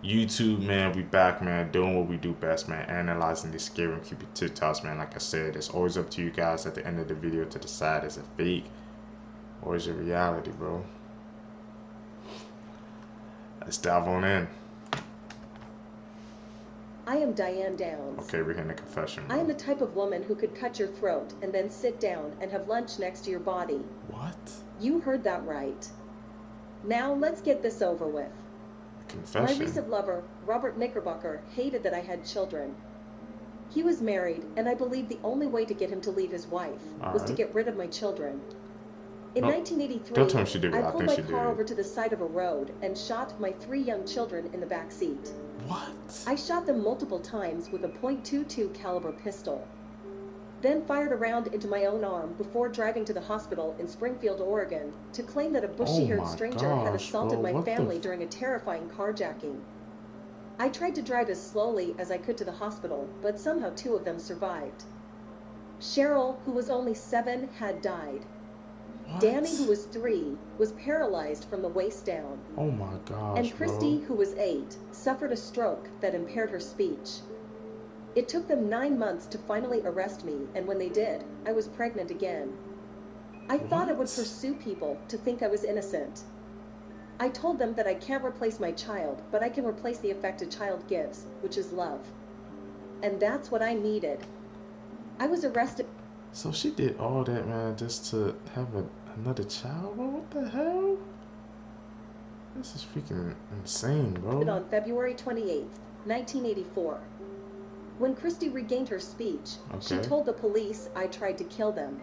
YouTube, man, we back, man, doing what we do best, man, analyzing these scary and creepy TikToks, man. Like I said, it's always up to you guys at the end of the video to decide is it fake or is it reality, bro. Let's dive on in. I am Diane Downs. Okay, we're hitting the confession, bro. I am the type of woman who could cut your throat and then sit down and have lunch next to your body. What? You heard that right. Now let's get this over with. Confession. My recent lover, Robert Knickerbocker, hated that I had children. He was married, and I believed the only way to get him to leave his wife was to get rid of my children. In 1983, I pulled my car over to the side of a road and shot my 3 young children in the back seat. What? I shot them multiple times with a .22 caliber pistol, then fired a round into my own arm before driving to the hospital in Springfield, Oregon, to claim that a bushy-haired stranger had assaulted my family during a terrifying carjacking. I tried to drive as slowly as I could to the hospital, but somehow 2 of them survived. Cheryl, who was only 7, had died. What? Danny, who was 3, was paralyzed from the waist down. Oh my gosh, and Christy, who was 8, suffered a stroke that impaired her speech. It took them 9 months to finally arrest me, and when they did, I was pregnant again. I thought I would pursue people to think I was innocent. I told them that I can't replace my child, but I can replace the effect a child gives, which is love. And that's what I needed. I was arrested. So she did all that, man, just to have another child? Bro, what the hell? This is freaking insane, bro. On February 28th, 1984. When Christy regained her speech, she told the police I tried to kill them.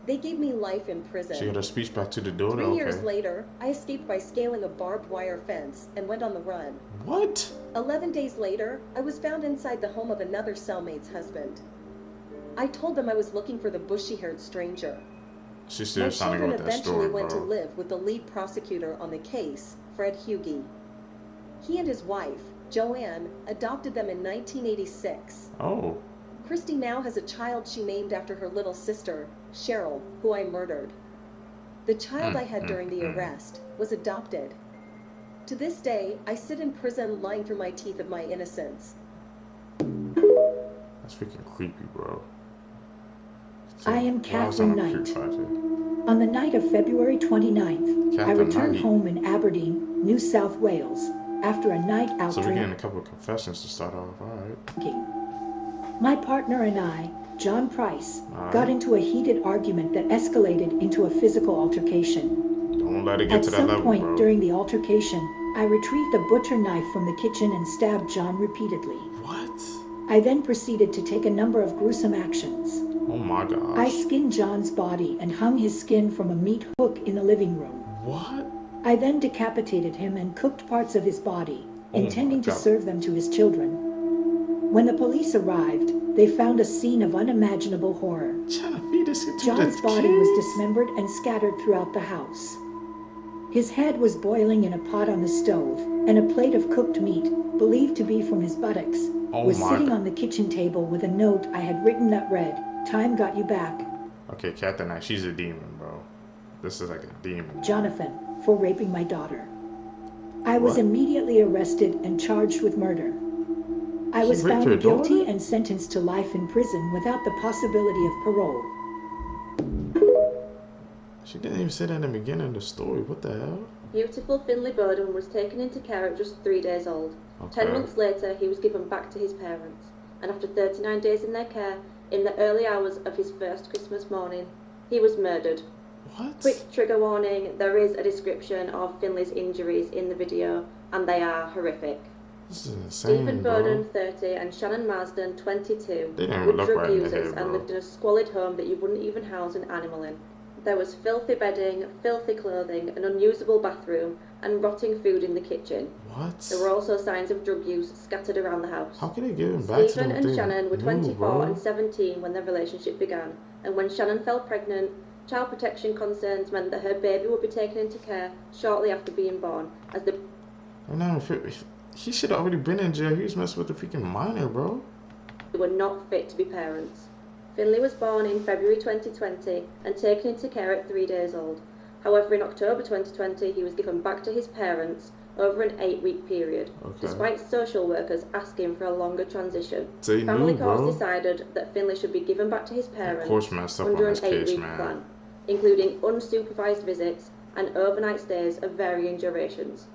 They gave me life in prison. She got her speech back to the daughter? 3 years later, I escaped by scaling a barbed wire fence and went on the run. What? 11 days later, I was found inside the home of another cellmate's husband. I told them I was looking for the bushy-haired stranger. She's still trying to go with that story, eventually went to live with the lead prosecutor on the case, Fred Hughey. He and his wife, Joanne, adopted them in 1986. Oh. Christy now has a child she named after her little sister, Cheryl, who I murdered. The child I had during the arrest was adopted. To this day, I sit in prison lying through my teeth of my innocence. That's freaking creepy, bro. I am Catherine Knight. On the night of February 29th, I returned home in Aberdeen, New South Wales, after a night out drinking. So we're getting a couple of confessions to start off, alright. My partner and I, John Price, got into a heated argument that escalated into a physical altercation. Don't let it get to that level, At some point during the altercation, I retrieved a butcher knife from the kitchen and stabbed John repeatedly. What? I then proceeded to take a number of gruesome actions. Oh my gosh. I skinned John's body and hung his skin from a meat hook in the living room. What? I then decapitated him and cooked parts of his body, intending to serve them to his children. When the police arrived, they found a scene of unimaginable horror. John's body was dismembered and scattered throughout the house. His head was boiling in a pot on the stove, and a plate of cooked meat, believed to be from his buttocks, was sitting on the kitchen table with a note I had written that read, "Time got you back." Okay, Captain Knight, she's a demon, bro. This is like a demon. Jonathan, for raping my daughter. I was immediately arrested and charged with murder. I was found guilty and sentenced to life in prison without the possibility of parole. She didn't even say that in the beginning of the story. What the hell? Beautiful Finley Bowden was taken into care at just 3 days old. 10 months later, he was given back to his parents. And after 39 days in their care, in the early hours of his first Christmas morning, he was murdered. What? Quick trigger warning, there is a description of Finley's injuries in the video, and they are horrific. This is insane, Stephen Bowden, 30, and Shannon Marsden, 22, were drug users and lived in a squalid home that you wouldn't even house an animal in. There was filthy bedding, filthy clothing, an unusable bathroom, and rotting food in the kitchen. What? There were also signs of drug use scattered around the house. How can they give him back Stephen to and Shannon were 24 and bro? 17 when their relationship began, and when Shannon fell pregnant, child protection concerns meant that her baby would be taken into care shortly after being born, as the... No, he should have already been in jail. He was messing with the freaking minor, bro. They were not fit to be parents. Finley was born in February 2020 and taken into care at 3 days old. However, in October 2020, he was given back to his parents, over an 8-week period, Okay. despite social workers asking for a longer transition. They Family knew, courts bro. decided that Finley should be given back to his Of parents course, messed up under on an this case, 8-week man. plan, including unsupervised visits and overnight stays of varying durations.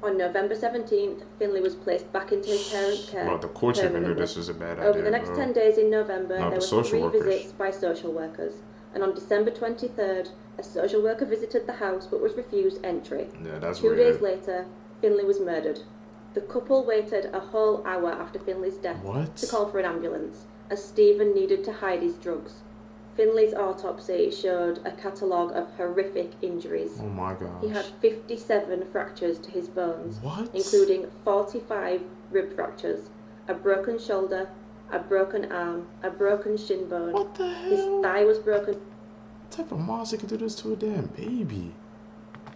On November 17th, Finley was placed back into his parents' care Well, the courts even knew permanently. this was a bad Over idea, the next bro. 10 days in November, No, there the were social 3 workers. visits by social workers, and on December 23rd, a social worker visited the house but was refused entry. Yeah, that's 2 weird. days later, Finley was murdered. The couple waited a whole hour after Finley's death What? to call for an ambulance, as Stephen needed to hide his drugs. Finley's autopsy showed a catalogue of horrific injuries. Oh my gosh. He had 57 fractures to his bones, What? including 45 rib fractures, a broken shoulder, a broken arm, a broken shin bone. What the hell? His thigh was broken What type of monster could do this to a damn baby?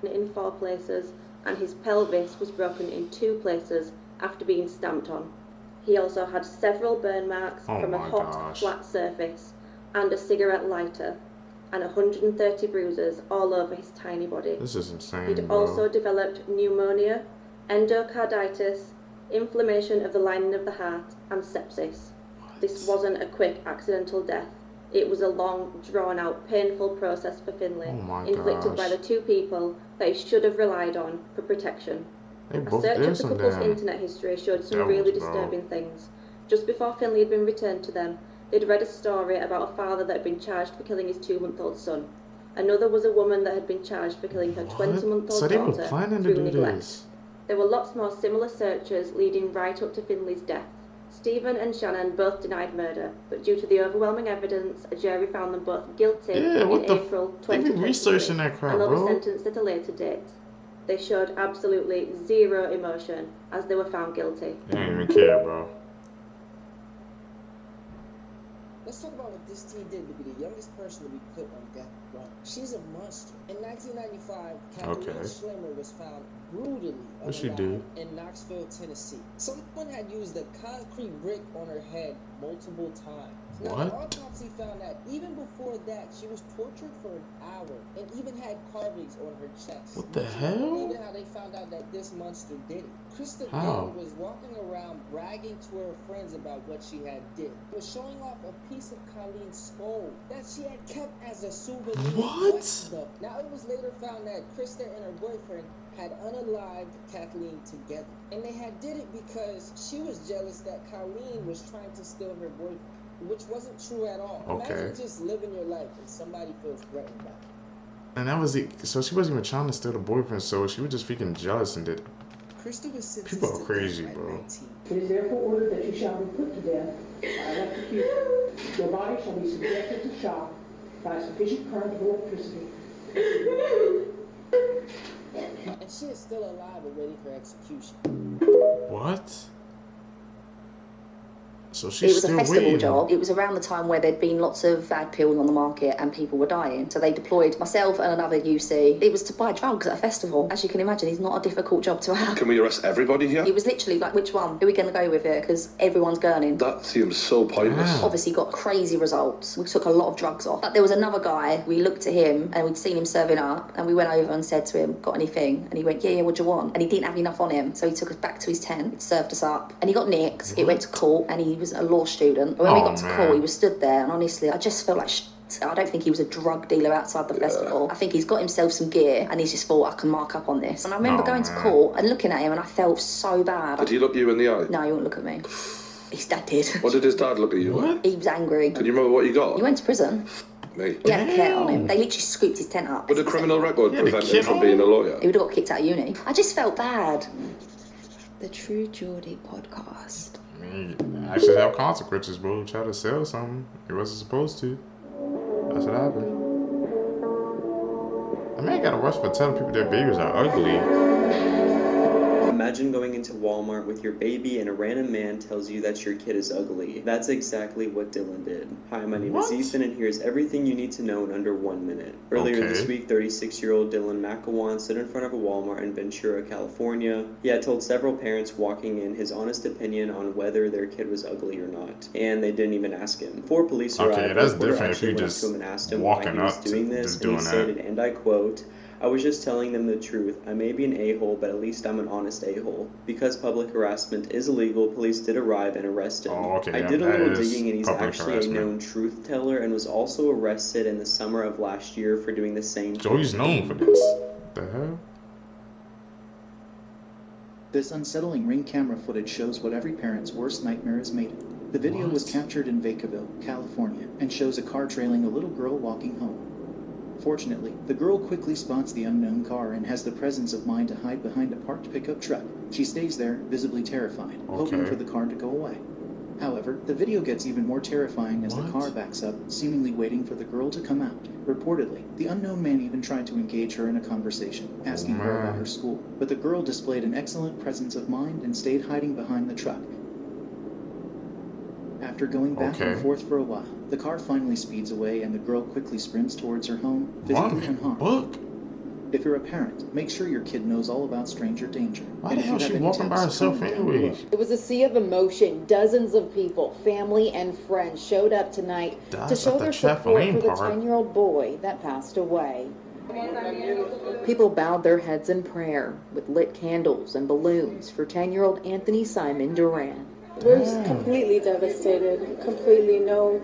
in 4 places, and his pelvis was broken in 2 places after being stamped on. He also had several burn marks Oh from a my hot, gosh. flat surface and a cigarette lighter, and 130 bruises all over his tiny body. This is insane, He'd bro. also developed pneumonia, endocarditis, inflammation of the lining of the heart, and sepsis. This wasn't a quick accidental death. It was a long, drawn-out, painful process for Finley, Oh my inflicted by gosh. the 2 people that he should have relied on for protection. They A both search did of the some couple's damn internet history showed some devils, really bro. disturbing things. Just before Finley had been returned to them, they'd read a story about a father that had been charged for killing his 2-month-old son. Another was a woman that had been charged for killing her What? 20-month-old So they were daughter planning to through do neglect. this. There were lots more similar searches leading right up to Finley's death. Stephen and Shannon both denied murder, but due to the overwhelming evidence, a jury found them both guilty Yeah, in what the April They be 2023, researching that crap, and they'll be bro. sentenced at a later date. They showed absolutely zero emotion as they were found guilty. They didn't even care, bro. Let's talk about what this teen did to be the youngest person to be put on death row. She's a monster. In 1995, Kathleen Okay. Schlimmer was found brutally What she unalive do? in Knoxville, Tennessee. Someone had used a concrete brick on her head multiple times. Now, What? the autopsy found that even before that, she was tortured for an hour and even had carvings on her chest. What the But you hell? won't believe how they found out that this monster did it. Krista How? Gale was walking around bragging to her friends about what she had did. Was showing off a piece of Colleen's skull that she had kept as a souvenir. What? the? Now it was later found that Krista and her boyfriend had unalived Kathleen together, and they had did it because she was jealous that Colleen was trying to steal her boyfriend, which wasn't true at all. Okay. Imagine just living your life and somebody feels threatened by it. And that was it. So she wasn't even trying to steal the boyfriend, so she was just freaking jealous and did it. Krista was sentenced People are to crazy, death at bro. 19. It is therefore ordered that you shall be put to death by electrocution. Your body shall be subjected to shock by sufficient current of electricity. And she is still alive and ready for execution. What? So It she's was a still festival waiting. job. It was around the time where there'd been lots of bad pills on the market and people were dying. So they deployed myself and another UC. It was to buy drugs at a festival. As you can imagine, it's not a difficult job to have. Can we arrest everybody here? It was literally like, which one? Who are we going to go with here? Because everyone's gurning. That seems so pointless. Damn. Obviously got crazy results. We took a lot of drugs off. But there was another guy, we looked at him and we'd seen him serving up and we went over and said to him, got anything? And he went, yeah, what do you want? And he didn't have enough on him. So he took us back to his tent, he served us up and he got nicked. It went to court and he was a law student. But when we Oh, got to man. court, he was stood there and honestly, I just felt like I don't think he was a drug dealer outside the festival. I think he's got himself some gear and he's just thought, I can mark up on this. And I remember Oh, going to man. court and looking at him and I felt so bad. Did he look you in the eye? No, he wouldn't look at me. His dad did. What did his dad look at you like? What? He was angry. Can you remember what you got? He went to prison. Me. He had a cat on him. Damn. They literally scooped his tent up. Would a criminal record Yeah, they prevent him killed from him. being a lawyer? He would have got kicked out of uni. I just felt bad. The True Geordie podcast. I mean, actually have consequences, bro. Try to sell something. He wasn't supposed to. That's what happened. A man got arrested for telling people their babies are ugly. Imagine going into Walmart with your baby and a random man tells you that your kid is ugly. That's exactly what Dylan did. Hi, my name What? is Ethan and here's everything you need to know in under 1 minute. Earlier Okay. this week, 36-year-old Dylan McElwain stood in front of a Walmart in Ventura, California. He had told several parents walking in his honest opinion on whether their kid was ugly or not, and they didn't even ask him. Before police Okay, arrived, that's the reporter different if actually you went up just to him and asked him why walking he was up to doing this, just and he doing stated, and I quote, I was just telling them the truth. I may be an a-hole, but at least I'm an honest a-hole. Because public harassment is illegal, police did arrive and arrest him. Oh, okay, I yeah, did a that little is digging, and he's public actually a harassment. known truth teller and was also arrested in the summer of last year for doing the same So thing. he's known for this. What the hell? This unsettling Ring camera footage shows what every parent's worst nightmare is made of. The video was captured in Vacaville, California, and shows a car trailing a little girl walking home. Fortunately, the girl quickly spots the unknown car and has the presence of mind to hide behind a parked pickup truck. She stays there, visibly terrified, hoping for the car to go away. However, the video gets even more terrifying as the car backs up, seemingly waiting for the girl to come out. Reportedly, the unknown man even tried to engage her in a conversation, asking her about her school, but the girl displayed an excellent presence of mind and stayed hiding behind the truck. After going back and forth for a while, the car finally speeds away and the girl quickly sprints towards her home, physically unharmed. If you're a parent, make sure your kid knows all about stranger danger. Why the hell is she walking by herself anyway? It was a sea of emotion. Dozens of people, family and friends, showed up tonight to show their support for the 10-year-old boy that passed away. People bowed their heads in prayer with lit candles and balloons for 10-year-old Anthony Simon Duran. We're completely devastated. Completely, no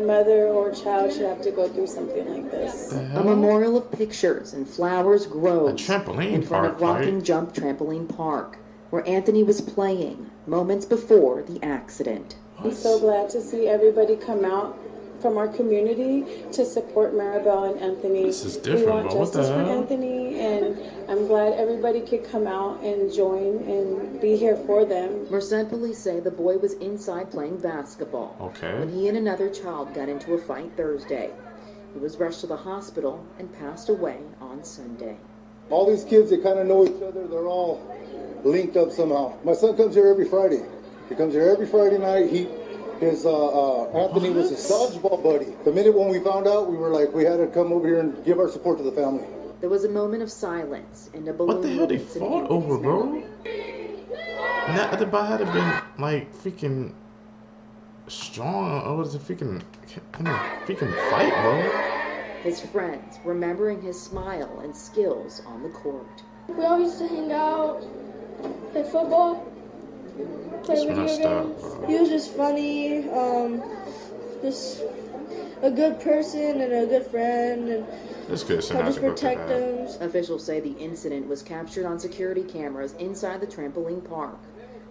mother or child should have to go through something like this. A memorial of pictures and flowers grows in front of Rocking Jump Trampoline Park, where Anthony was playing moments before the accident. I'm so glad to see everybody come out from our community to support Maribel and Anthony. This is different, we want justice for Anthony, and I'm glad everybody could come out and join and be here for them. Merced police say the boy was inside playing basketball when he and another child got into a fight Thursday. He was rushed to the hospital and passed away on Sunday. All these kids, they kind of know each other. They're all linked up somehow. My son comes here every Friday. He comes here every Friday night. Anthony was his dodgeball buddy. The minute when we found out, we were like, we had to come over here and give our support to the family. There was a moment of silence and a balloon. What the hell they fought over, bro? That everybody had to been like freaking strong, or was it freaking fight, bro? His friends remembering his smile and skills on the court. We always used to hang out, play football, play video games. He was just funny, just a good person and a good friend, and just protect them. Officials say the incident was captured on security cameras inside the trampoline park.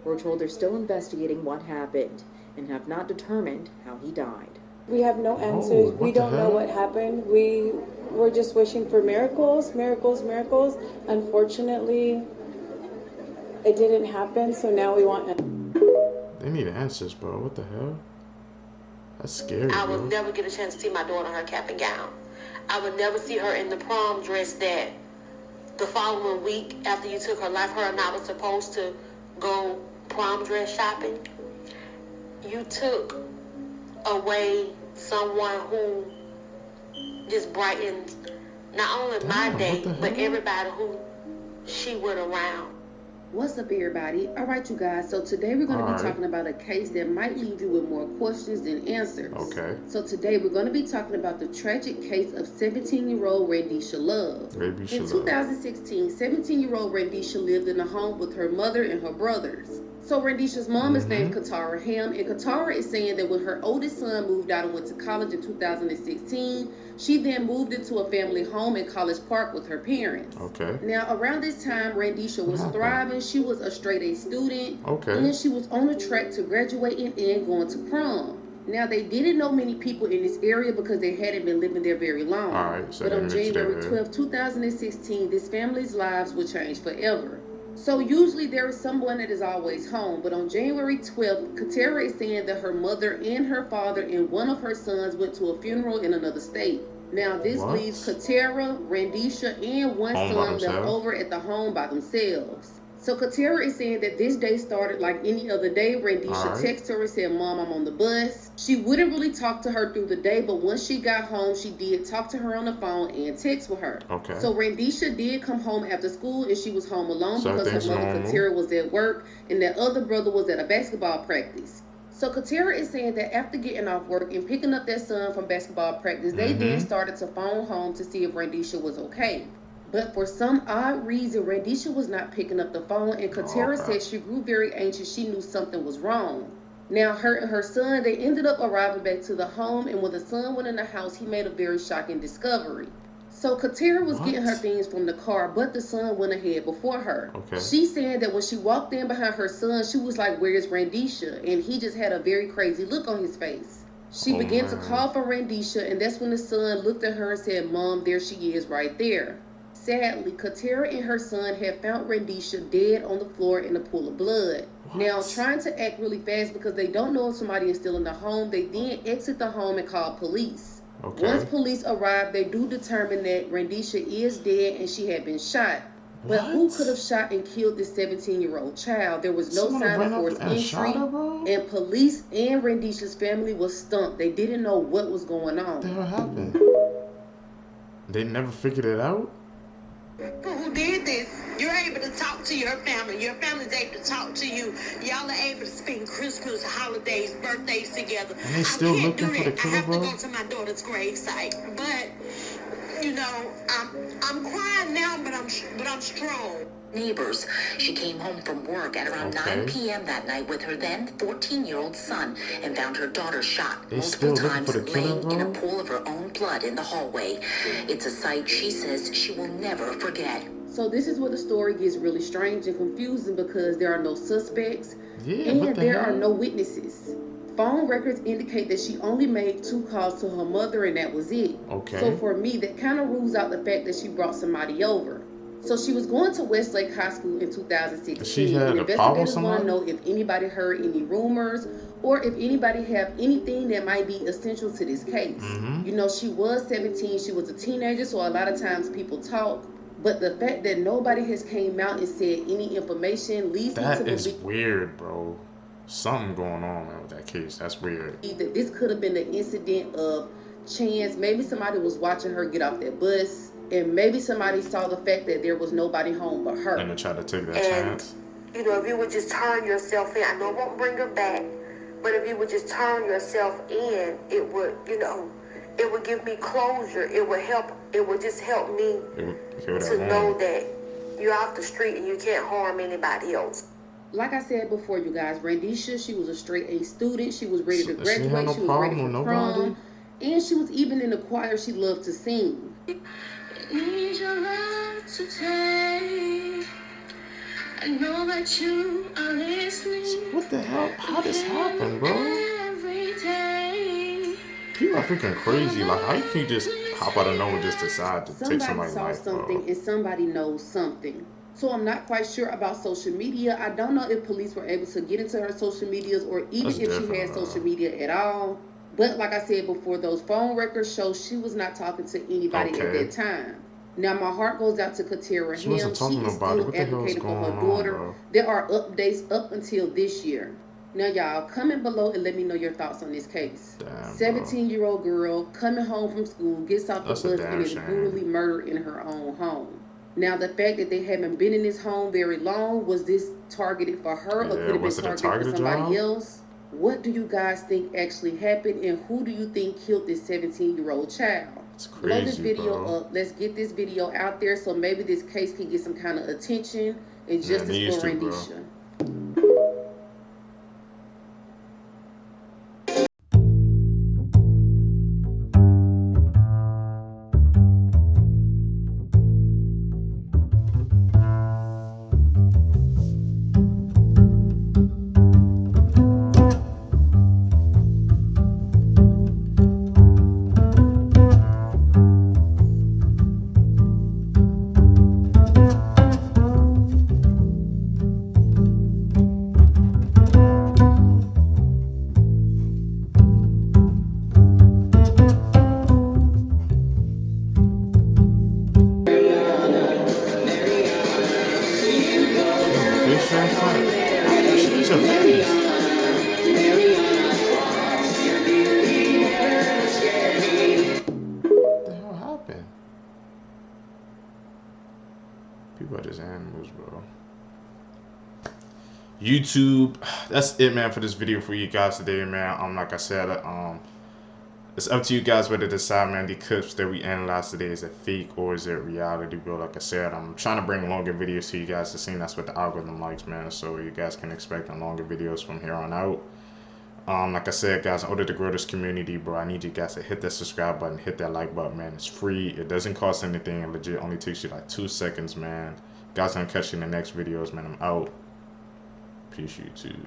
We're told they're still investigating what happened and have not determined how he died. We have no answers. We don't know what happened. We're just wishing for miracles, miracles, miracles. Unfortunately, it didn't happen, so now we want They need answers, bro. What the hell? That's scary, I would bro. never get a chance to see my daughter in her cap and gown. I would never see her in the prom dress that the following week after you took her life, her and I was supposed to go prom dress shopping. You took away someone who just brightened not only my day, but everybody who she went around. What's up, everybody? All right, you guys. So today we're going to be talking about a case that might leave you with more questions than answers. Okay. So today we're going to be talking about the tragic case of 17-year-old Randisha Love. In 2016, 17-year-old Randisha lived in a home with her mother and her brothers. So Randisha's mom is named Katara Ham, and Katara is saying that when her oldest son moved out and went to college in 2016, she then moved into a family home in College Park with her parents. Okay. Now, around this time, Randisha was thriving. She was a straight-A student. Okay. And she was on the track to graduating and going to prom. Now, they didn't know many people in this area because they hadn't been living there very long. All right. So but on January 12, 2016, this family's lives would change forever. So usually there is someone that is always home, but on January 12th, Katara is saying that her mother and her father and one of her sons went to a funeral in another state. Now this leaves Katara, Randisha, and one son left over at the home by themselves. So Katara is saying that this day started like any other day. Randisha texted her and said, "Mom, I'm on the bus." She wouldn't really talk to her through the day, but once she got home, she did talk to her on the phone and text with her. Okay. So Randisha did come home after school, and she was home alone because her mother Katara was at work and their other brother was at a basketball practice. So Katara is saying that after getting off work and picking up their son from basketball practice, they then started to phone home to see if Randisha was okay. But for some odd reason, Randisha was not picking up the phone, and Katera said she grew very anxious. She knew something was wrong. Now, her and her son, they ended up arriving back to the home, and when the son went in the house, he made a very shocking discovery. So Katera was getting her things from the car, but the son went ahead before her. She said that when she walked in behind her son, she was like, "Where's Randisha?" And he just had a very crazy look on his face. She began to call for Randisha, and that's when the son looked at her and said, "Mom, there she is right there." Sadly, Katera and her son had found Randisha dead on the floor in a pool of blood. Now, trying to act really fast because they don't know if somebody is still in the home, they then exit the home and call police. Once police arrive, they do determine that Randisha is dead and she had been shot. But who could have shot and killed this 17-year-old child? There was no sign of forced entry, and police and Randisha's family was stumped. They didn't know what was going on. What the hell happened? They never figured it out? Who did this? You're able to talk to your family. Your family's able to talk to you. Y'all are able to spend Christmas, holidays, birthdays together. And they still looking for the killer, I have bro? to go to my daughter's gravesite, but you know, I'm crying now, but I'm strong. Neighbors. She came home from work at around 9 p.m. that night with her then 14-year-old son and found her daughter shot multiple times, laying in a pool of her own blood in the hallway. It's a sight she says she will never forget. So this is where the story gets really strange and confusing because there are no suspects and there are no witnesses. Phone records indicate that she only made 2 calls to her mother and that was it. So for me, that kind of rules out the fact that she brought somebody over. So she was going to Westlake High School in 2016. And investigators want to know if anybody heard any rumors or if anybody have anything that might be essential to this case. You know, she was 17. She was a teenager, so a lot of times people talk. But the fact that nobody has came out and said any information leads me to believe that is weird, bro. Something going on, man, with that case. That's weird. That this could have been the incident of chance. Maybe somebody was watching her get off that bus. And maybe somebody saw the fact that there was nobody home but her. And they tried to take that chance. You know, if you would just turn yourself in, I know it won't bring her back, but if you would just turn yourself in, it would, you know, it would give me closure. It would help. It would just help me to know that you're off the street and you can't harm anybody else. Like I said before, you guys, Randisha, she was a straight A student. She was ready to graduate. She was ready for prom. And she was even in the choir. She loved to sing. Need your love to take. I know that you are listening. What the hell? How this happen, bro? Every day. People are freaking crazy. Like, how can you just hop out of nowhere and just decide to take somebody's life, bro? Somebody saw something and somebody knows something. So I'm not quite sure about social media. I don't know if police were able to get into her social medias or even if she had social media at all. But like I said before, those phone records show she was not talking to anybody at that time. Now my heart goes out to Katera Ham. She is still advocating for her daughter. There are updates up until this year. Now y'all, comment below and let me know your thoughts on this case. 17-year-old girl coming home from school, gets off the bus and is brutally murdered in her own home. Now the fact that they haven't been in this home very long, was this targeted for her or could it be targeted for somebody else? What do you guys think actually happened, and who do you think killed this 17-year-old child? It's crazy, blow this video up. Let's get this video out there so maybe this case can get some kind of attention and justice for Randisha. People are just animals, bro. YouTube, that's it, man, for this video for you guys today, man. Like I said, It's up to you guys whether to decide, man. The clips that we analyzed today, is it fake or is it reality, bro? Like I said, I'm trying to bring longer videos to you guys to see. That's what the algorithm likes, man. So you guys can expect longer videos from here on out. Like I said, guys, in order to grow this community, bro, I need you guys to hit that subscribe button, hit that like button, man. It's free. It doesn't cost anything. It legit only takes you like 2 seconds, man. Guys, I'm catching the next videos, man. I'm out. Peace, YouTube.